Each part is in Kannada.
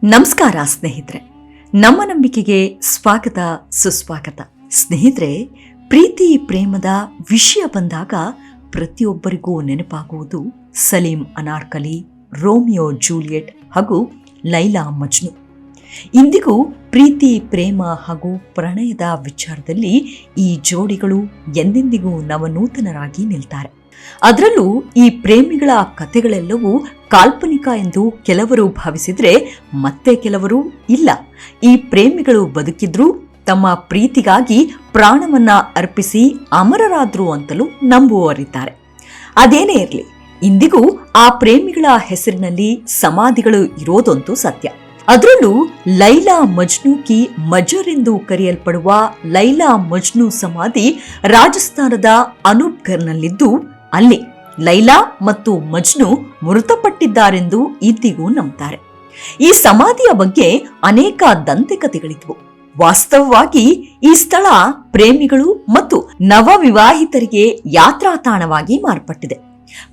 ನಮಸ್ಕಾರ ಸ್ನೇಹಿತರೆ, ನಮ್ಮ ನಂಬಿಕೆಗೆ ಸ್ವಾಗತ ಸುಸ್ವಾಗತ. ಸ್ನೇಹಿತರೆ, ಪ್ರೀತಿ ಪ್ರೇಮದ ವಿಷಯ ಬಂದಾಗ ಪ್ರತಿಯೊಬ್ಬರಿಗೂ ನೆನಪಾಗುವುದು ಸಲೀಂ ಅನಾರ್ಕಲಿ, ರೋಮಿಯೋ ಜೂಲಿಯೆಟ್ ಹಾಗೂ ಲೈಲಾ ಮಜ್ನು. ಇಂದಿಗೂ ಪ್ರೀತಿ ಪ್ರೇಮ ಹಾಗೂ ಪ್ರಣಯದ ವಿಚಾರದಲ್ಲಿ ಈ ಜೋಡಿಗಳು ಎಂದೆಂದಿಗೂ ನವನೂತನರಾಗಿ ನಿಲ್ತಾರೆ. ಅದರಲ್ಲೂ ಈ ಪ್ರೇಮಿಗಳ ಕಥೆಗಳೆಲ್ಲವೂ ಕಾಲ್ಪನಿಕ ಎಂದು ಕೆಲವರು ಭಾವಿಸಿದ್ರೆ ಮತ್ತೆ ಕೆಲವರು ಇಲ್ಲ, ಈ ಪ್ರೇಮಿಗಳು ಬದುಕಿದ್ರೂ ತಮ್ಮ ಪ್ರೀತಿಗಾಗಿ ಪ್ರಾಣವನ್ನ ಅರ್ಪಿಸಿ ಅಮರರಾದ್ರು ಅಂತಲೂ ನಂಬುವವರಿದ್ದಾರೆ. ಅದೇನೇ ಇರಲಿ, ಇಂದಿಗೂ ಆ ಪ್ರೇಮಿಗಳ ಹೆಸರಿನಲ್ಲಿ ಸಮಾಧಿಗಳು ಇರೋದಂತೂ ಸತ್ಯ. ಅದರಲ್ಲೂ ಲೈಲಾ ಮಜ್ನು ಕಿ ಮಜರ್ ಎಂದು ಕರೆಯಲ್ಪಡುವ ಲೈಲಾ ಮಜ್ನು ಸಮಾಧಿ ರಾಜಸ್ಥಾನದ ಅನೂಪ್ಗರ್ನಲ್ಲಿದ್ದು, ಅಲ್ಲಿ ಲೈಲಾ ಮತ್ತು ಮಜ್ನು ಮೃತಪಟ್ಟಿದ್ದಾರೆಂದು ಇಂದಿಗೂ ನಂಬುತ್ತಾರೆ. ಈ ಸಮಾಧಿಯ ಬಗ್ಗೆ ಅನೇಕ ದಂತೆಕಥೆಗಳಿದ್ವು. ವಾಸ್ತವವಾಗಿ ಈ ಸ್ಥಳ ಪ್ರೇಮಿಗಳು ಮತ್ತು ನವವಿವಾಹಿತರಿಗೆ ಯಾತ್ರಾ ತಾಣವಾಗಿ ಮಾರ್ಪಟ್ಟಿದೆ.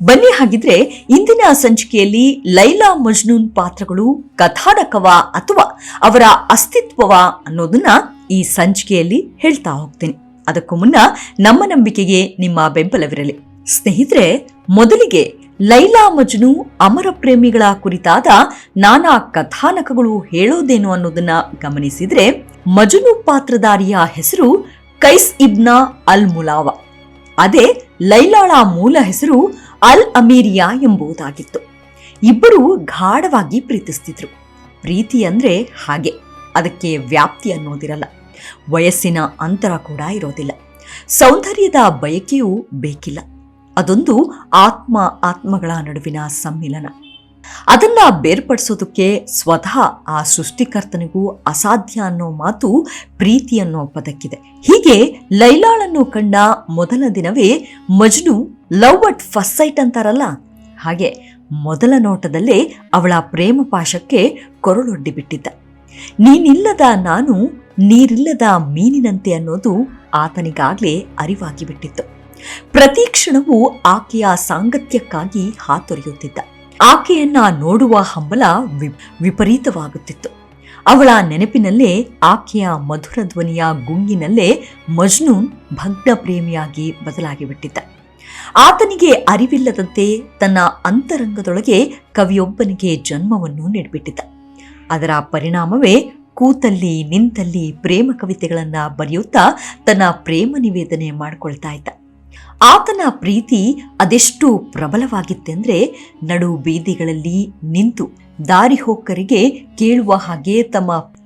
ಬನ್ನಿ, ಹಾಗಿದ್ರೆ ಇಂದಿನ ಸಂಚಿಕೆಯಲ್ಲಿ ಲೈಲಾ ಮಜ್ನೂನ್ ಪಾತ್ರಗಳು ಕಥಾನಕವ ಅಥವಾ ಅವರ ಅಸ್ತಿತ್ವವ ಅನ್ನೋದನ್ನ ಈ ಸಂಚಿಕೆಯಲ್ಲಿ ಹೇಳ್ತಾ ಹೋಗ್ತೀನಿ. ಅದಕ್ಕೂ ಮುನ್ನ ನಮ್ಮ ನಂಬಿಕೆಗೆ ನಿಮ್ಮ ಬೆಂಬಲವಿರಲಿ. ಸ್ನೇಹಿತರೆ, ಮೊದಲಿಗೆ ಲೈಲಾ ಮಜ್ನು ಅಮರ ಪ್ರೇಮಿಗಳ ಕುರಿತಾದ ನಾನಾ ಕಥಾನಕಗಳು ಹೇಳೋದೇನು ಅನ್ನೋದನ್ನ ಗಮನಿಸಿದ್ರೆ, ಮಜ್ನು ಪಾತ್ರಧಾರಿಯ ಹೆಸರು ಕೈಸ್ ಇಬ್ನ ಅಲ್ ಮುಲಾವ. ಅದೇ ಲೈಲಾಳ ಮೂಲ ಹೆಸರು ಅಲ್ ಅಮೀರಿಯಾ ಎಂಬುದಾಗಿತ್ತು. ಇಬ್ಬರು ಗಾಢವಾಗಿ ಪ್ರೀತಿಸ್ತಿದ್ರು. ಪ್ರೀತಿ ಅಂದ್ರೆ ಹಾಗೆ, ಅದಕ್ಕೆ ವ್ಯಾಪ್ತಿ ಅನ್ನೋದಿರಲ್ಲ, ವಯಸ್ಸಿನ ಅಂತರ ಕೂಡ ಇರೋದಿಲ್ಲ, ಸೌಂದರ್ಯದ ಬಯಕೆಯೂ ಬೇಕಿಲ್ಲ. ಅದೊಂದು ಆತ್ಮಗಳ ನಡುವಿನ ಸಮ್ಮಿಲನ. ಅದನ್ನ ಬೇರ್ಪಡಿಸೋದಕ್ಕೆ ಸ್ವತಃ ಆ ಸೃಷ್ಟಿಕರ್ತನಿಗೂ ಅಸಾಧ್ಯ ಅನ್ನೋ ಮಾತು ಪ್ರೀತಿ ಅನ್ನೋ ಪದಕ್ಕಿದೆ. ಹೀಗೆ ಲೈಲಾಳನ್ನು ಕಂಡ ಮೊದಲ ದಿನವೇ Majnu love at first sight ಅಂತಾರಲ್ಲ, ಹಾಗೆ ಮೊದಲ ನೋಟದಲ್ಲೇ ಅವಳ ಪ್ರೇಮ ಪಾಶಕ್ಕೆ ಕೊರಳೊಡ್ಡಿ ಬಿಟ್ಟಿದ್ದ. ನೀನಿಲ್ಲದ ನಾನು ನೀರಿಲ್ಲದ ಮೀನಿನಂತೆ ಅನ್ನೋದು ಆತನಿಗಾಗ್ಲೇ ಅರಿವಾಗಿ ಬಿಟ್ಟಿತ್ತು. ಪ್ರತಿ ಕ್ಷಣವೂ ಆಕೆಯ ಸಾಂಗತ್ಯಕ್ಕಾಗಿ ಹಾತೊರೆಯುತ್ತಿದ್ದ. ಆಕೆಯನ್ನ ನೋಡುವ ಹಂಬಲ ವಿಪರೀತವಾಗುತ್ತಿತ್ತು. ಅವಳ ನೆನಪಿನಲ್ಲೇ, ಆಕೆಯ ಮಧುರ ಧ್ವನಿಯ ಗುಂಗಿನಲ್ಲೇ ಮಜ್ನೂನ್ ಭಗ್ನ ಪ್ರೇಮಿಯಾಗಿ ಬದಲಾಗಿ ಬಿಟ್ಟಿದ್ದ. ಆತನಿಗೆ ಅರಿವಿಲ್ಲದಂತೆ ತನ್ನ ಅಂತರಂಗದೊಳಗೆ ಕವಿಯೊಬ್ಬನಿಗೆ ಜನ್ಮವನ್ನು ನೀಡಿಬಿಟ್ಟಿದ್ದ. ಅದರ ಪರಿಣಾಮವೇ ಕೂತಲ್ಲಿ ನಿಂತಲ್ಲಿ ಪ್ರೇಮ ಕವಿತೆಗಳನ್ನ ಬರೆಯುತ್ತಾ ತನ್ನ ಪ್ರೇಮ ನಿವೇದನೆ ಮಾಡಿಕೊಳ್ತಾ ಇದ್ದ. ಆತನ ಪ್ರೀತಿ ಅದೆಷ್ಟು ಪ್ರಬಲವಾಗಿತ್ತೆಂದ್ರೆ, ನಡು ಬೀದಿಗಳಲ್ಲಿ ನಿಂತು ದಾರಿ ಹೋಕರಿಗೆ ಕೇಳುವ ಹಾಗೆ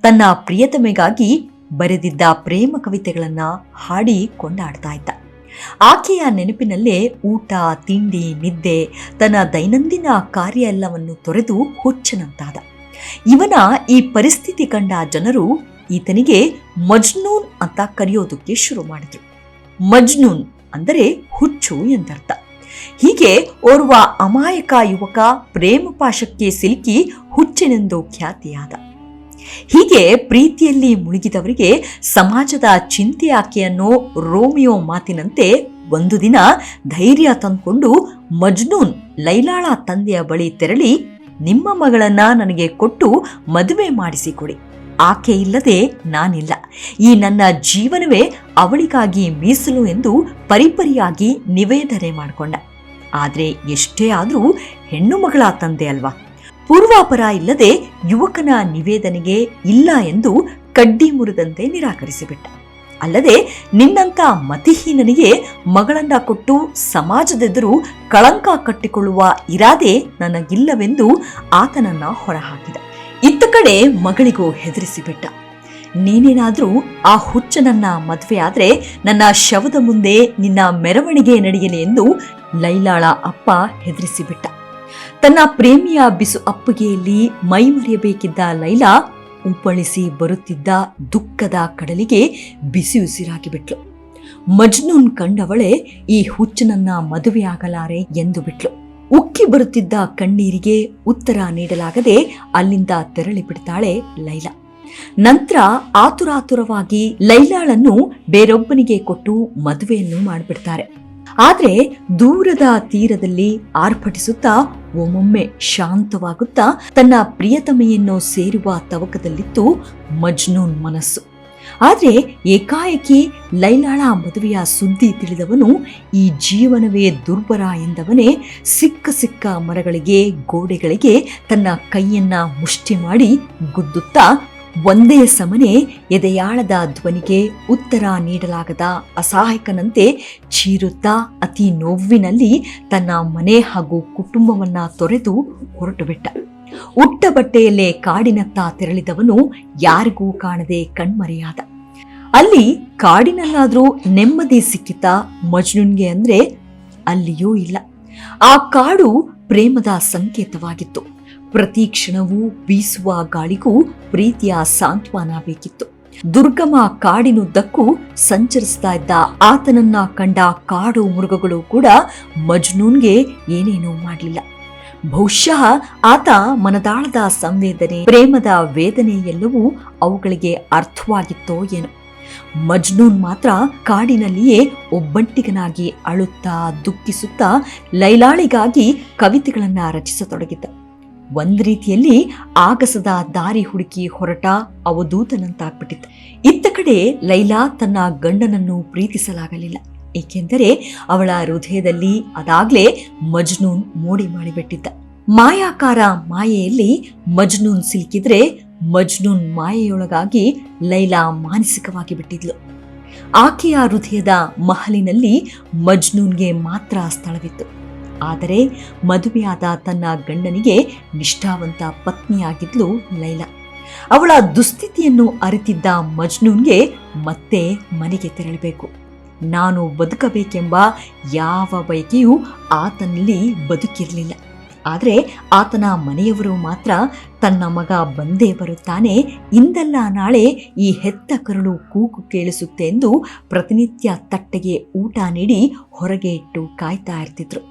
ತನ್ನ ಪ್ರಿಯತಮೆಗಾಗಿ ಬರೆದಿದ್ದ ಪ್ರೇಮ ಕವಿತೆಗಳನ್ನ ಹಾಡಿ ಕೊಂಡಾಡ್ತಾ ಇದ್ದ. ಆಕೆಯ ನೆನಪಿನಲ್ಲೇ ಊಟ, ತಿಂಡಿ, ನಿದ್ದೆ, ತನ್ನ ದೈನಂದಿನ ಕಾರ್ಯ ಎಲ್ಲವನ್ನು ತೊರೆದು ಹುಚ್ಚನಂತಾದ. ಇವನ ಈ ಪರಿಸ್ಥಿತಿ ಕಂಡ ಜನರು ಈತನಿಗೆ ಮಜ್ನೂನ್ ಅಂತ ಕರೆಯೋದಕ್ಕೆ ಶುರು ಮಾಡಿದ್ರು. ಮಜ್ನೂನ್ ಅಂದರೆ ಹುಚ್ಚು ಎಂದರ್ಥ. ಹೀಗೆ ಓರ್ವ ಅಮಾಯಕ ಯುವಕ ಪ್ರೇಮ ಪಾಶಕ್ಕೆ ಸಿಲುಕಿ ಹುಚ್ಚನೆಂದು ಖ್ಯಾತಿಯಾದ. ಹೀಗೆ ಪ್ರೀತಿಯಲ್ಲಿ ಮುಳುಗಿದವರಿಗೆ ಸಮಾಜದ ಚಿಂತೆ ಆಕೆಯನ್ನು ರೋಮಿಯೋ ಮಾತಿನಂತೆ ಒಂದು ದಿನ ಧೈರ್ಯ ತಂದುಕೊಂಡು ಮಜ್ನೂನ್ ಲೈಲಾಳ ತಂದೆಯ ಬಳಿ ತೆರಳಿ, ನಿಮ್ಮ ಮಗಳನ್ನ ನನಗೆ ಕೊಟ್ಟು ಮದುವೆ ಮಾಡಿಸಿಕೊಡಿ, ಆಕೆ ಇಲ್ಲದೆ ನಾನಿಲ್ಲ, ಈ ನನ್ನ ಜೀವನವೇ ಅವಳಿಗಾಗಿ ಮೀಸಲು ಎಂದು ಪರಿಪರಿಯಾಗಿ ನಿವೇದನೆ ಮಾಡಿಕೊಂಡ. ಆದ್ರೆ ಎಷ್ಟೇ ಆದ್ರೂ ಹೆಣ್ಣು ಮಗಳ ತಂದೆ ಅಲ್ವಾ, ಪೂರ್ವಾಪರ ಇಲ್ಲದೆ ಯುವಕನ ನಿವೇದನೆಗೆ ಇಲ್ಲ ಎಂದು ಕಡ್ಡಿ ಮುರಿದಂತೆ ನಿರಾಕರಿಸಿಬಿಟ್ಟ. ಅಲ್ಲದೆ ನಿನ್ನಂತ ಮತಿಹೀನನಿಗೆ ಮಗಳನ್ನ ಕೊಟ್ಟು ಸಮಾಜದೆದುರು ಕಳಂಕ ಕಟ್ಟಿಕೊಳ್ಳುವ ಇರಾದೆ ನನಗಿಲ್ಲವೆಂದು ಆತನನ್ನ ಹೊರಹಾಕಿದ. ಇತ್ತ ಕಡೆ ಮಗಳಿಗೂ ಹೆದರಿಸಿಬಿಟ್ಟ. ನೀನೇನಾದ್ರೂ ಆ ಹುಚ್ಚನನ್ನ ಮದುವೆ ಆದ್ರೆ ನನ್ನ ಶವದ ಮುಂದೆ ನಿನ್ನ ಮೆರವಣಿಗೆ ನಡೆಯಲಿ ಎಂದು ಲೈಲಾಳ ಅಪ್ಪ ಹೆದರಿಸಿಬಿಟ್ಟ. ತನ್ನ ಪ್ರೇಮಿಯ ಬಿಸು ಅಪ್ಪುಗೆಯಲ್ಲಿ ಮೈ ಮರೆಯಬೇಕಿದ್ದ ಲೈಲಾ ಉಪ್ಪಳಿಸಿ ಬರುತ್ತಿದ್ದ ದುಃಖದ ಕಡಲಿಗೆ ಬಿಸಿ ಉಸಿರಾಗಿ ಬಿಟ್ಲು. ಮಜ್ನೂನ್ ಕಂಡವಳೆ ಈ ಹುಚ್ಚನನ್ನ ಮದುವೆಯಾಗಲಾರೆ ಎಂದು ಬಿಟ್ಲು. ಉಕ್ಕಿ ಬರುತ್ತಿದ್ದ ಕಣ್ಣೀರಿಗೆ ಉತ್ತರ ನೀಡಲಾಗದೆ ಅಲ್ಲಿಂದ ತೆರಳಿ ಬಿಡ್ತಾಳೆ ಲೈಲಾ. ನಂತರ ಆತುರಾತುರವಾಗಿ ಲೈಲಾಳನ್ನು ಬೇರೊಬ್ಬನಿಗೆ ಕೊಟ್ಟು ಮದುವೆಯನ್ನು ಮಾಡಿಬಿಡ್ತಾರೆ. ಆದ್ರೆ ದೂರದ ತೀರದಲ್ಲಿ ಆರ್ಭಟಿಸುತ್ತಾ ಒಮ್ಮೊಮ್ಮೆ ಶಾಂತವಾಗುತ್ತಾ ತನ್ನ ಪ್ರಿಯತಮೆಯನ್ನು ಸೇರುವ ತವಕದಲ್ಲಿತ್ತು ಮಜ್ನೂನ್ ಮನಸ್ಸು. ಆದ್ರೆ ಏಕಾಏಕಿ ಲೈಲಾಳ ಮದುವೆಯ ಸುದ್ದಿ ತಿಳಿದವನು ಈ ಜೀವನವೇ ದುರ್ಬರ ಎಂದವನೇ ಸಿಕ್ಕ ಮರಗಳಿಗೆ ಗೋಡೆಗಳಿಗೆ ತನ್ನ ಕೈಯನ್ನ ಮುಷ್ಟಿ ಮಾಡಿ ಗುದ್ದುತ್ತಾ ಒಂದೇ ಸಮನೆ ಎದೆಯಾಳದ ಧ್ವನಿಗೆ ಉತ್ತರ ನೀಡಲಾಗದ ಅಸಹಾಯಕನಂತೆ ಚೀರುತ್ತಾ ಅತಿ ನೋವಿನಲ್ಲಿ ತನ್ನ ಮನೆ ಹಾಗೂ ಕುಟುಂಬವನ್ನ ತೊರೆದು ಹೊರಟುಬಿಟ್ಟ. ಉಟ್ಟ ಬಟ್ಟೆಯಲ್ಲೇ ಕಾಡಿನತ್ತ ತೆರಳಿದವನು ಯಾರಿಗೂ ಕಾಣದೆ ಕಣ್ಮರೆಯಾದ. ಅಲ್ಲಿ ಕಾಡಿನಲ್ಲಾದ್ರೂ ನೆಮ್ಮದಿ ಸಿಕ್ಕಿತಾ ಮಜ್ನುನ್ಗೆ ಅಂದ್ರೆ ಅಲ್ಲಿಯೂ ಇಲ್ಲ. ಆ ಕಾಡು ಪ್ರೇಮದ ಸಂಕೇತವಾಗಿತ್ತು. ಪ್ರತಿ ಕ್ಷಣವೂ ಬೀಸುವ ಗಾಳಿಗೂ ಪ್ರೀತಿಯ ಸಾಂತ್ವನ ಬೇಕಿತ್ತು. ದುರ್ಗಮ ಕಾಡಿನುದ್ದಕ್ಕೂ ಸಂಚರಿಸ್ತಾ ಇದ್ದ ಆತನನ್ನ ಕಂಡ ಕಾಡು ಮೃಗಗಳು ಕೂಡ ಮಜ್ನೂನ್ಗೆ ಏನೇನೂ ಮಾಡಲಿಲ್ಲ. ಬಹುಶಃ ಆತ ಮನದಾಳದ ಸಂವೇದನೆ, ಪ್ರೇಮದ ವೇದನೆ ಎಲ್ಲವೂ ಅವುಗಳಿಗೆ ಅರ್ಥವಾಗಿತ್ತೋ ಏನೋ. ಮಜ್ನೂನ್ ಮಾತ್ರ ಕಾಡಿನಲ್ಲಿಯೇ ಒಬ್ಬಂಟಿಗನಾಗಿ ಅಳುತ್ತಾ ದುಃಖಿಸುತ್ತಾ ಲೈಲಾಳಿಗಾಗಿ ಕವಿತೆಗಳನ್ನ ರಚಿಸತೊಡಗಿದ್ದ. ಒಂದ್ ರೀತಿಯಲ್ಲಿ ಆಗಸದ ದಾರಿ ಹುಡುಕಿ ಹೊರಟ ಅವಧೂತನಂತಾಗ್ಬಿಟ್ಟಿದ್ದ. ಇತ್ತ ಕಡೆ ಲೈಲಾ ತನ್ನ ಗಂಡನನ್ನು ಪ್ರೀತಿಸಲಾಗಲಿಲ್ಲ. ಏಕೆಂದರೆ ಅವಳ ಹೃದಯದಲ್ಲಿ ಅದಾಗ್ಲೇ ಮಜ್ನೂನ್ ಮೋಡಿ ಮಾಡಿಬಿಟ್ಟಿದ್ದ. ಮಾಯಾಕಾರ ಮಾಯೆಯಲ್ಲಿ ಮಜ್ನೂನ್ ಸಿಲುಕಿದ್ರೆ ಮಜ್ನೂನ್ ಮಾಯೆಯೊಳಗಾಗಿ ಲೈಲಾ ಮಾನಸಿಕವಾಗಿ ಬಿಟ್ಟಿದ್ಲು. ಆಕೆಯ ಹೃದಯದ ಮಹಲಿನಲ್ಲಿ ಮಜ್ನೂನ್ಗೆ ಮಾತ್ರ ಸ್ಥಳವಿತ್ತು. ಆದರೆ ಮದುವೆಯಾದ ತನ್ನ ಗಂಡನಿಗೆ ನಿಷ್ಠಾವಂತ ಪತ್ನಿಯಾಗಿದ್ಲು ಲೈಲಾ. ಅವಳ ದುಸ್ಥಿತಿಯನ್ನು ಅರಿತಿದ್ದ ಮಜ್ನೂನ್ಗೆ ಮತ್ತೆ ಮನೆಗೆ ತೆರಳಬೇಕು, ನಾನು ಬದುಕಬೇಕೆಂಬ ಯಾವ ಬಯಕೆಯೂ ಆತನಲ್ಲಿ ಬದುಕಿರಲಿಲ್ಲ. ಆದರೆ ಆತನ ಮನೆಯವರು ಮಾತ್ರ ತನ್ನ ಮಗ ಬಂದೇ ಬರುತ್ತಾನೆ, ಇಂದಲ್ಲ ನಾಳೆ ಈ ಹೆತ್ತ ಕರುಳು ಕೂಗು ಕೇಳಿಸುತ್ತೆ ಎಂದು ಪ್ರತಿನಿತ್ಯ ತಟ್ಟೆಗೆ ಊಟ ನೀಡಿ ಹೊರಗೆ ಇಟ್ಟು ಕಾಯ್ತಾ ಇರ್ತಿದ್ರು.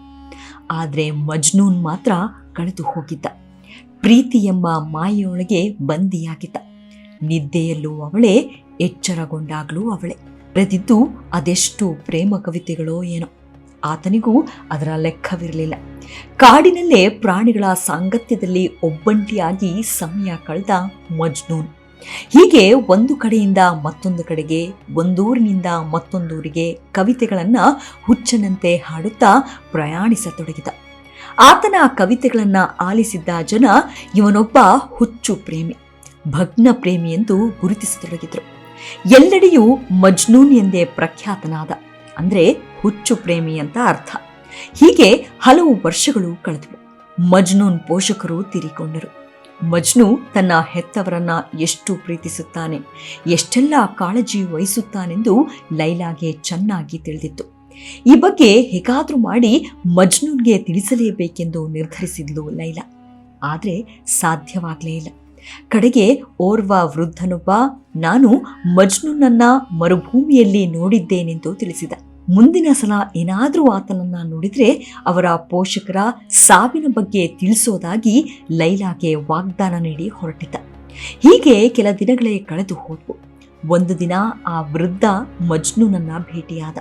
ಆದರೆ ಮಜ್ನೂನ್ ಮಾತ್ರ ಕಳೆದು ಹೋಗಿದ್ದ. ಪ್ರೀತಿ ಎಂಬ ಮಾಯೆಯೊಳಗೆ ಬಂದಿಯಾಗಿದ್ದ. ನಿದ್ದೆಯಲ್ಲೂ ಅವಳೇ, ಎಚ್ಚರಗೊಂಡಾಗ್ಲೂ ಅವಳೇ. ಬರೆದಿದ್ದು ಅದೆಷ್ಟು ಪ್ರೇಮ ಕವಿತೆಗಳೋ ಏನೋ. ಆತನಿಗೂ ಅದರ ಲೆಕ್ಕವಿರಲಿಲ್ಲ. ಕಾಡಿನಲ್ಲೇ ಪ್ರಾಣಿಗಳ ಸಾಂಗತ್ಯದಲ್ಲಿ ಒಬ್ಬಂಟಿಯಾಗಿ ಸಮಯ ಕಳೆದ ಮಜ್ನೂನ್ ಹೀಗೆ ಒಂದು ಕಡೆಯಿಂದ ಮತ್ತೊಂದು ಕಡೆಗೆ, ಒಂದೂರಿನಿಂದ ಮತ್ತೊಂದೂರಿಗೆ ಕವಿತೆಗಳನ್ನ ಹುಚ್ಚನಂತೆ ಹಾಡುತ್ತಾ ಪ್ರಯಾಣಿಸತೊಡಗಿದ. ಆತನ ಕವಿತೆಗಳನ್ನ ಆಲಿಸಿದ್ದ ಜನ ಇವನೊಬ್ಬ ಹುಚ್ಚು ಪ್ರೇಮಿ, ಭಗ್ನ ಪ್ರೇಮಿ ಎಂದು ಗುರುತಿಸತೊಡಗಿದ್ರು. ಎಲ್ಲೆಡೆಯೂ ಮಜ್ನೂನ್ ಎಂದೇ ಪ್ರಖ್ಯಾತನಾದ, ಅಂದ್ರೆ ಹುಚ್ಚು ಪ್ರೇಮಿ ಅಂತ ಅರ್ಥ. ಹೀಗೆ ಹಲವು ವರ್ಷಗಳು ಕಳೆದವು. ಮಜ್ನೂನ್ ಪೋಷಕರು ತೀರಿಕೊಂಡರು. ಮಜ್ನು ತನ್ನ ಹೆತ್ತವರನ್ನ ಎಷ್ಟು ಪ್ರೀತಿಸುತ್ತಾನೆ, ಎಷ್ಟೆಲ್ಲ ಕಾಳಜಿ ವಹಿಸುತ್ತಾನೆಂದು ಲೈಲಾಗೆ ಚೆನ್ನಾಗಿ ತಿಳಿದಿತ್ತು. ಈ ಬಗ್ಗೆ ಹೇಗಾದ್ರೂ ಮಾಡಿ ಮಜ್ನೂನ್ಗೆ ತಿಳಿಸಲೇಬೇಕೆಂದು ನಿರ್ಧರಿಸಿದ್ಲು ಲೈಲಾ. ಆದರೆ ಸಾಧ್ಯವಾಗಲೇ ಇಲ್ಲ. ಕಡೆಗೆ ಓರ್ವ ವೃದ್ಧನೊಬ್ಬ ನಾನು ಮಜ್ನೂನನ್ನ ಮರುಭೂಮಿಯಲ್ಲಿ ನೋಡಿದ್ದೇನೆಂದು ತಿಳಿಸಿದ. ಮುಂದಿನ ಸಲ ಏನಾದರೂ ಆತನನ್ನ ನೋಡಿದ್ರೆ ಅವರ ಪೋಷಕರ ಸಾವಿನ ಬಗ್ಗೆ ತಿಳಿಸೋದಾಗಿ ಲೈಲಾಗೆ ವಾಗ್ದಾನ ನೀಡಿ ಹೊರಟಿದ್ದ. ಹೀಗೆ ಕೆಲ ದಿನಗಳೇ ಕಳೆದು ಹೋದವು. ಒಂದು ದಿನ ಆ ವೃದ್ಧ ಮಜ್ನೂನನ್ನ ಭೇಟಿಯಾದ,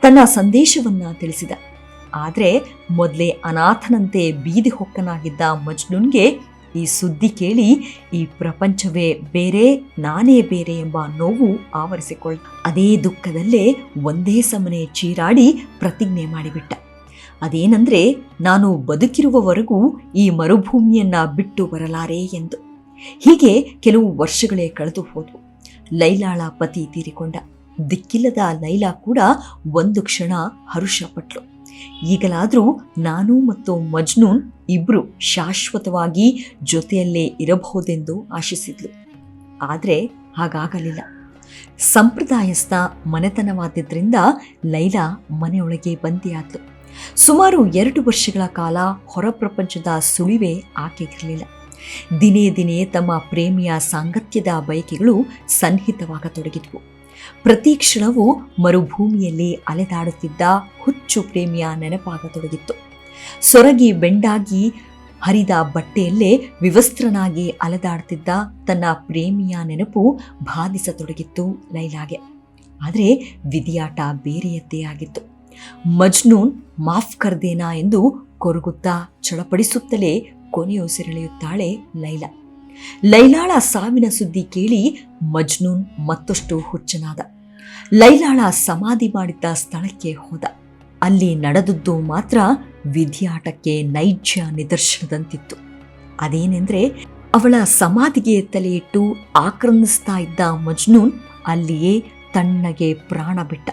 ತನ್ನ ಸಂದೇಶವನ್ನ ತಿಳಿಸಿದ. ಆದರೆ ಮೊದಲೇ ಅನಾಥನಂತೆ ಬೀದಿ ಹೊಕ್ಕನಾಗಿದ್ದ ಮಜ್ನೂನ್ಗೆ ಈ ಸುದ್ದಿ ಕೇಳಿ ಈ ಪ್ರಪಂಚವೇ ಬೇರೆ, ನಾನೇ ಬೇರೆ ಎಂಬ ನೋವು ಆವರಿಸಿಕೊಳ್ಳ. ಅದೇ ದುಃಖದಲ್ಲೇ ಒಂದೇ ಸಮನೆ ಚೀರಾಡಿ ಪ್ರತಿಜ್ಞೆ ಮಾಡಿಬಿಟ್ಟ. ಅದೇನೆಂದ್ರೆ, ನಾನು ಬದುಕಿರುವವರೆಗೂ ಈ ಮರುಭೂಮಿಯನ್ನ ಬಿಟ್ಟು ಬರಲಾರೆ ಎಂದು. ಹೀಗೆ ಕೆಲವು ವರ್ಷಗಳೇ ಕಳೆದು ಹೋದವು. ಲೈಲಾಳ ಪತಿ ತೀರಿಕೊಂಡ. ದಿಕ್ಕಿಲ್ಲದ ಲೈಲಾ ಕೂಡ ಒಂದು ಕ್ಷಣ ಹರುಷಪಟ್ಲು. ಈಗಲಾದರೂ ನಾನು ಮತ್ತು ಮಜ್ನೂನ್ ಇಬ್ರು ಶಾಶ್ವತವಾಗಿ ಜೊತೆಯಲ್ಲೇ ಇರಬಹುದೆಂದು ಆಶಿಸಿದ್ಲು. ಆದರೆ ಹಾಗಾಗಲಿಲ್ಲ. ಸಂಪ್ರದಾಯಸ್ಥ ಮನೆತನವಾದ್ದರಿಂದ ಲೈಲಾ ಮನೆಯೊಳಗೆ ಬಂದಿಯಾದ್ಲು. ಸುಮಾರು 2 ವರ್ಷಗಳ ಕಾಲ ಹೊರ ಪ್ರಪಂಚದ ಸುಳಿವೇ ಆಕೆಗಿರಲಿಲ್ಲ. ದಿನೇ ದಿನೇ ತಮ್ಮ ಪ್ರೇಮಿಯ ಸಾಂಗತ್ಯದ ಬಯಕೆಗಳು ಸನ್ನಿಹಿತವಾಗತೊಡಗಿದ್ವು. ಪ್ರತಿ ಕ್ಷಣವೂ ಮರುಭೂಮಿಯಲ್ಲಿ ಅಲೆದಾಡುತ್ತಿದ್ದ ಹುಚ್ಚು ಪ್ರೇಮಿಯ ನೆನಪಾಗತೊಡಗಿತ್ತು. ಸೊರಗಿ ಬೆಂಡಾಗಿ ಹರಿದ ಬಟ್ಟೆಯಲ್ಲೇ ವಿವಸ್ತ್ರನಾಗಿ ಅಲೆದಾಡುತ್ತಿದ್ದ ತನ್ನ ಪ್ರೇಮಿಯ ನೆನಪು ಬಾಧಿಸತೊಡಗಿತ್ತು ಲೈಲಾಗೆ. ಆದರೆ ವಿಧಿಯಾಟ ಬೇರೆಯದ್ದೇ ಆಗಿತ್ತು. ಮಜ್ನೂನ್ ಮಾಫ್ ಕರ್ದೇನಾ ಎಂದು ಕೊರಗುತ್ತಾ ಚಳಪಡಿಸುತ್ತಲೇ ಕೊನೆಯುಸಿರೆಳೆಯುತ್ತಾಳೆ ಲೈಲಾ. ಲೈಲಾಳ ಸಾವಿನ ಸುದ್ದಿ ಕೇಳಿ ಮಜ್ನೂನ್ ಮತ್ತಷ್ಟು ಹುಚ್ಚನಾದ. ಲೈಲಾಳ ಸಮಾಧಿ ಮಾಡಿದ್ದ ಸ್ಥಳಕ್ಕೆ ಹೋದ. ಅಲ್ಲಿ ನಡೆದದ್ದು ಮಾತ್ರ ವಿಧಿಯಾಟಕ್ಕೆ ನೈಜ ನಿದರ್ಶನದಂತಿತ್ತು. ಅದೇನೆಂದ್ರೆ, ಅವಳ ಸಮಾಧಿಗೆ ತಲೆಯಿಟ್ಟು ಆಕ್ರಂದಿಸ್ತಾ ಇದ್ದ ಮಜ್ನೂನ್ ಅಲ್ಲಿಯೇ ತಣ್ಣಗೆ ಪ್ರಾಣ ಬಿಟ್ಟ.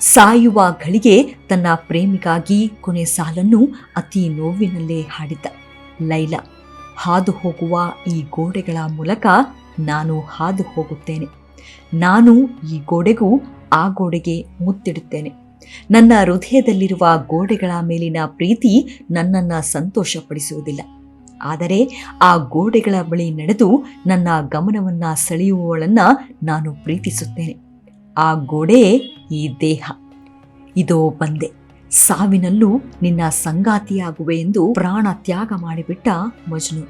ಸಾಯುವ ಘಳಿಗೆ ತನ್ನ ಪ್ರೇಮಿಗಾಗಿ ಕೊನೆ ಸಾಲನ್ನು ಅತಿ ನೋವಿನಲ್ಲೇ ಹಾಡಿದ್ದ. ಲೈಲಾ, ಹಾದು ಹೋಗುವ ಈ ಗೋಡೆಗಳ ಮೂಲಕ ನಾನು ಹಾದು ಹೋಗುತ್ತೇನೆ. ನಾನು ಈ ಗೋಡೆಗೂ ಆ ಗೋಡೆಗೆ ಮುತ್ತಿಡುತ್ತೇನೆ. ನನ್ನ ಹೃದಯದಲ್ಲಿರುವ ಗೋಡೆಗಳ ಮೇಲಿನ ಪ್ರೀತಿ ನನ್ನನ್ನು ಸಂತೋಷಪಡಿಸುವುದಿಲ್ಲ. ಆದರೆ ಆ ಗೋಡೆಗಳ ಬಳಿ ನಡೆದು ನನ್ನ ಗಮನವನ್ನು ಸೆಳೆಯುವವಳನ್ನ ನಾನು ಪ್ರೀತಿಸುತ್ತೇನೆ. ಆ ಗೋಡೆಯೇ ಈ ದೇಹ. ಇದೋ ಬಂದೆ, ಸಾವಿನಲ್ಲೂ ನಿನ್ನ ಸಂಗಾತಿಯಾಗುವೆ ಎಂದು ಪ್ರಾಣ ತ್ಯಾಗ ಮಾಡಿಬಿಟ್ಟ ಮಜ್ನೂನ್.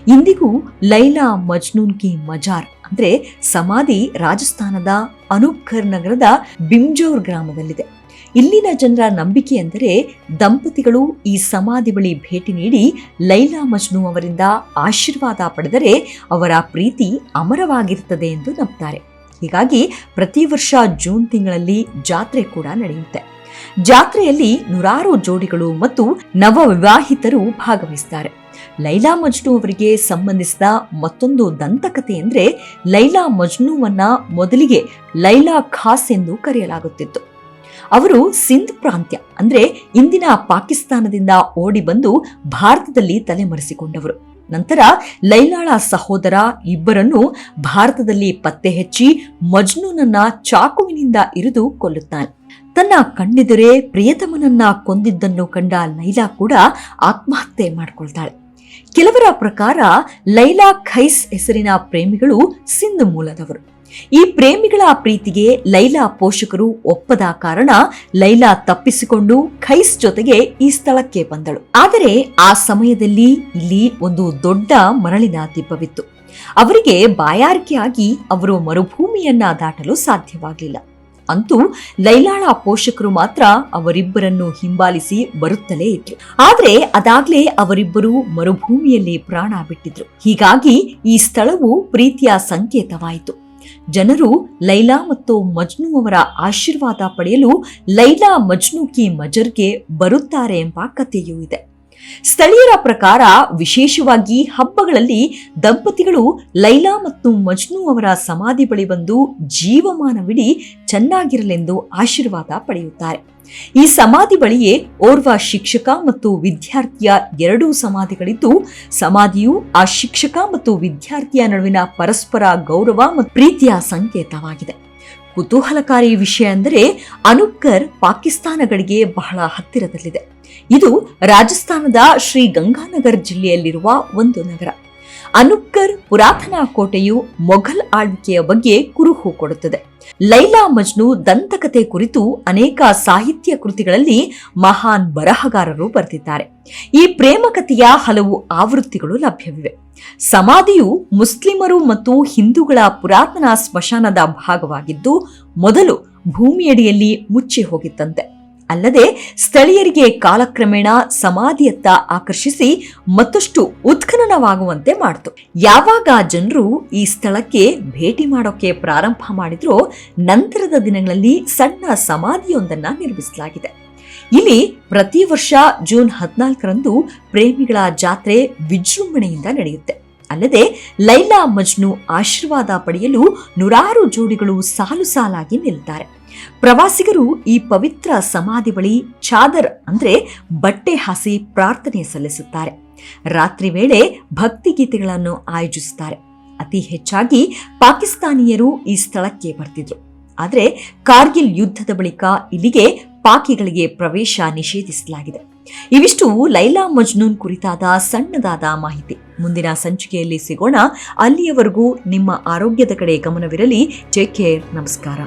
ಇಂದಿಗೂ ಲೈಲಾ ಮಜ್ನೂನ್ ಕಿ ಮಜಾರ್ ಅಂದ್ರೆ ಸಮಾಧಿ ರಾಜಸ್ಥಾನದ ಅನೂಪ್ಘರ್ ನಗರದ ಬಿಂಜೋರ್ ಗ್ರಾಮದಲ್ಲಿದೆ. ಇಲ್ಲಿನ ಜನರ ನಂಬಿಕೆ ಎಂದರೆ, ದಂಪತಿಗಳು ಈ ಸಮಾಧಿ ಬಳಿ ಭೇಟಿ ನೀಡಿ ಲೈಲಾ ಮಜ್ನು ಅವರಿಂದ ಆಶೀರ್ವಾದ ಪಡೆದರೆ ಅವರ ಪ್ರೀತಿ ಅಮರವಾಗಿರುತ್ತದೆ ಎಂದು ನಂಬ್ತಾರೆ. ಹೀಗಾಗಿ ಪ್ರತಿ ವರ್ಷ ಜೂನ್ ತಿಂಗಳಲ್ಲಿ ಜಾತ್ರೆ ಕೂಡ ನಡೆಯುತ್ತೆ. ಜಾತ್ರೆಯಲ್ಲಿ ನೂರಾರು ಜೋಡಿಗಳು ಮತ್ತು ನವ ವಿವಾಹಿತರು ಭಾಗವಹಿಸುತ್ತಾರೆ. ಲೈಲಾ ಮಜ್ನು ಅವರಿಗೆ ಸಂಬಂಧಿಸಿದ ಮತ್ತೊಂದು ದಂತಕಥೆ ಎಂದ್ರೆ, ಲೈಲಾ ಮಜ್ನುವನ್ನ ಮೊದಲಿಗೆ ಲೈಲಾ ಖಾಸ್ ಎಂದು ಕರೆಯಲಾಗುತ್ತಿತ್ತು. ಅವರು ಸಿಂಧ್ ಪ್ರಾಂತ್ಯ ಅಂದ್ರೆ ಇಂದಿನ ಪಾಕಿಸ್ತಾನದಿಂದ ಓಡಿ ಬಂದು ಭಾರತದಲ್ಲಿ ತಲೆಮರೆಸಿಕೊಂಡವರು. ನಂತರ ಲೈಲಾಳ ಸಹೋದರ ಇಬ್ಬರನ್ನು ಭಾರತದಲ್ಲಿ ಪತ್ತೆ ಹಚ್ಚಿ ಮಜ್ನೂನನ್ನ ಚಾಕುವಿನಿಂದ ಇರಿದು ಕೊಲ್ಲುತ್ತಾನೆ. ತನ್ನ ಕಣ್ಣೆದುರೇ ಪ್ರಿಯತಮನನ್ನ ಕೊಂದಿದ್ದನ್ನು ಕಂಡ ಲೈಲಾ ಕೂಡ ಆತ್ಮಹತ್ಯೆ ಮಾಡಿಕೊಳ್ತಾಳೆ. ಕೆಲವರ ಪ್ರಕಾರ ಲೈಲಾ ಖೈಸ್ ಹೆಸರಿನ ಪ್ರೇಮಿಗಳು ಸಿಂಧ್ ಮೂಲದವರು. ಈ ಪ್ರೇಮಿಗಳ ಪ್ರೀತಿಗೆ ಲೈಲಾ ಪೋಷಕರು ಒಪ್ಪದ ಕಾರಣ ಲೈಲಾ ತಪ್ಪಿಸಿಕೊಂಡು ಖೈಸ್ ಜೊತೆಗೆ ಈ ಸ್ಥಳಕ್ಕೆ ಬಂದಳು. ಆದರೆ ಆ ಸಮಯದಲ್ಲಿ ಇಲ್ಲಿ ಒಂದು ದೊಡ್ಡ ಮರಳಿನ ದಿಬ್ಬವಿತ್ತು. ಅವರಿಗೆ ಬಾಯಾರಿಕೆಯಾಗಿ ಅವರು ಮರುಭೂಮಿಯನ್ನ ದಾಟಲು ಸಾಧ್ಯವಾಗಲಿಲ್ಲ. ಅಂತೂ ಲೈಲಾಳ ಪೋಷಕರು ಮಾತ್ರ ಅವರಿಬ್ಬರನ್ನು ಹಿಂಬಾಲಿಸಿ ಬರುತ್ತಲೇ ಇದ್ರು. ಆದ್ರೆ ಅದಾಗ್ಲೇ ಅವರಿಬ್ಬರು ಮರುಭೂಮಿಯಲ್ಲಿ ಪ್ರಾಣ ಬಿಟ್ಟಿದ್ರು. ಹೀಗಾಗಿ ಈ ಸ್ಥಳವು ಪ್ರೀತಿಯ ಸಂಕೇತವಾಯಿತು. ಜನರು ಲೈಲಾ ಮತ್ತು ಮಜ್ನು ಅವರ ಆಶೀರ್ವಾದ ಪಡೆಯಲು ಲೈಲಾ ಮಜ್ನು ಕಿ ಮಜರ್ಗೆ ಬರುತ್ತಾರೆ ಎಂಬ ಕಥೆಯೂ ಇದೆ. ಸ್ಥಳೀಯರ ಪ್ರಕಾರ ವಿಶೇಷವಾಗಿ ಹಬ್ಬಗಳಲ್ಲಿ ದಂಪತಿಗಳು ಲೈಲಾ ಮತ್ತು ಮಜ್ನು ಅವರ ಸಮಾಧಿ ಬಳಿ ಬಂದು ಜೀವಮಾನವಿಡೀ ಚೆನ್ನಾಗಿರಲೆಂದು ಆಶೀರ್ವಾದ ಪಡೆಯುತ್ತಾರೆ. ಈ ಸಮಾಧಿ ಬಳಿಯೇ ಓರ್ವ ಶಿಕ್ಷಕ ಮತ್ತು ವಿದ್ಯಾರ್ಥಿಯ ಎರಡೂ ಸಮಾಧಿಗಳಿದ್ದು, ಸಮಾಧಿಯು ಆ ಶಿಕ್ಷಕ ಮತ್ತು ವಿದ್ಯಾರ್ಥಿಯ ನಡುವಿನ ಪರಸ್ಪರ ಗೌರವ ಮತ್ತು ಪ್ರೀತಿಯ ಸಂಕೇತವಾಗಿದೆ. ಕುತೂಹಲಕಾರಿ ವಿಷಯ ಎಂದರೆ, ಅನೂಪ್ಘರ್ ಪಾಕಿಸ್ತಾನ ಗಡಿಗೆ ಬಹಳ ಹತ್ತಿರದಲ್ಲಿದೆ. ಇದು ರಾಜಸ್ಥಾನದ ಶ್ರೀ ಗಂಗಾನಗರ್ ಜಿಲ್ಲೆಯಲ್ಲಿರುವ ಒಂದು ನಗರ. ಅನೂಪ್ಘರ್ ಪುರಾತನ ಕೋಟೆಯು ಮೊಘಲ್ ಆಳ್ವಿಕೆಯ ಬಗ್ಗೆ ಕುರುಹು ಕೊಡುತ್ತದೆ. ಲೈಲಾ ಮಜ್ನು ದಂತಕತೆ ಕುರಿತು ಅನೇಕ ಸಾಹಿತ್ಯ ಕೃತಿಗಳಲ್ಲಿ ಮಹಾನ್ ಬರಹಗಾರರು ಬರೆದಿದ್ದಾರೆ. ಈ ಪ್ರೇಮ ಕಥೆಯ ಹಲವು ಆವೃತ್ತಿಗಳು ಲಭ್ಯವಿವೆ. ಸಮಾಧಿಯು ಮುಸ್ಲಿಮರು ಮತ್ತು ಹಿಂದೂಗಳ ಪುರಾತನ ಸ್ಮಶಾನದ ಭಾಗವಾಗಿದ್ದು, ಮೊದಲು ಭೂಮಿಯಡಿಯಲ್ಲಿ ಮುಚ್ಚಿ ಹೋಗಿತ್ತಂತೆ. ಅಲ್ಲದೆ ಸ್ಥಳೀಯರಿಗೆ ಕಾಲಕ್ರಮೇಣ ಸಮಾಧಿಯತ್ತ ಆಕರ್ಷಿಸಿ ಮತ್ತಷ್ಟು ಉತ್ಖನನವಾಗುವಂತೆ ಮಾಡಿತು. ಯಾವಾಗ ಜನರು ಈ ಸ್ಥಳಕ್ಕೆ ಭೇಟಿ ಮಾಡೋಕೆ ಪ್ರಾರಂಭ ಮಾಡಿದ್ರೋ, ನಂತರದ ದಿನಗಳಲ್ಲಿ ಸಣ್ಣ ಸಮಾಧಿಯೊಂದನ್ನ ನಿರ್ಮಿಸಲಾಗಿದೆ. ಇಲ್ಲಿ ಪ್ರತಿ ವರ್ಷ ಜೂನ್ 14ರಂದು ಪ್ರೇಮಿಗಳ ಜಾತ್ರೆ ವಿಜೃಂಭಣೆಯಿಂದ ನಡೆಯುತ್ತೆ. ಅಲ್ಲದೆ ಲೈಲಾ ಮಜ್ನು ಆಶೀರ್ವಾದ ಪಡೆಯಲು ನೂರಾರು ಜೋಡಿಗಳು ಸಾಲು ಸಾಲಾಗಿ ನಿಲ್ತಾರೆ. ಪ್ರವಾಸಿಗರು ಈ ಪವಿತ್ರ ಸಮಾಧಿ ಬಳಿ ಚಾದರ್ ಅಂದ್ರೆ ಬಟ್ಟೆ ಹಾಸಿ ಪ್ರಾರ್ಥನೆ ಸಲ್ಲಿಸುತ್ತಾರೆ. ರಾತ್ರಿ ವೇಳೆ ಭಕ್ತಿ ಗೀತೆಗಳನ್ನು ಆಯೋಜಿಸುತ್ತಾರೆ. ಅತಿ ಹೆಚ್ಚಾಗಿ ಪಾಕಿಸ್ತಾನಿಯರು ಈ ಸ್ಥಳಕ್ಕೆ ಬರ್ತಿದ್ರು. ಆದರೆ ಕಾರ್ಗಿಲ್ ಯುದ್ಧದ ಬಳಿಕ ಇಲ್ಲಿಗೆ ಪಾಕಿಗಳಿಗೆ ಪ್ರವೇಶ ನಿಷೇಧಿಸಲಾಗಿದೆ. ಇವಿಷ್ಟು ಲೈಲಾ ಮಜ್ನೂನ್ ಕುರಿತಾದ ಸಣ್ಣದಾದ ಮಾಹಿತಿ. ಮುಂದಿನ ಸಂಚಿಕೆಯಲ್ಲಿ ಸಿಗೋಣ. ಅಲ್ಲಿಯವರೆಗೂ ನಿಮ್ಮ ಆರೋಗ್ಯದ ಕಡೆ ಗಮನವಿರಲಿ. Take care. ನಮಸ್ಕಾರ.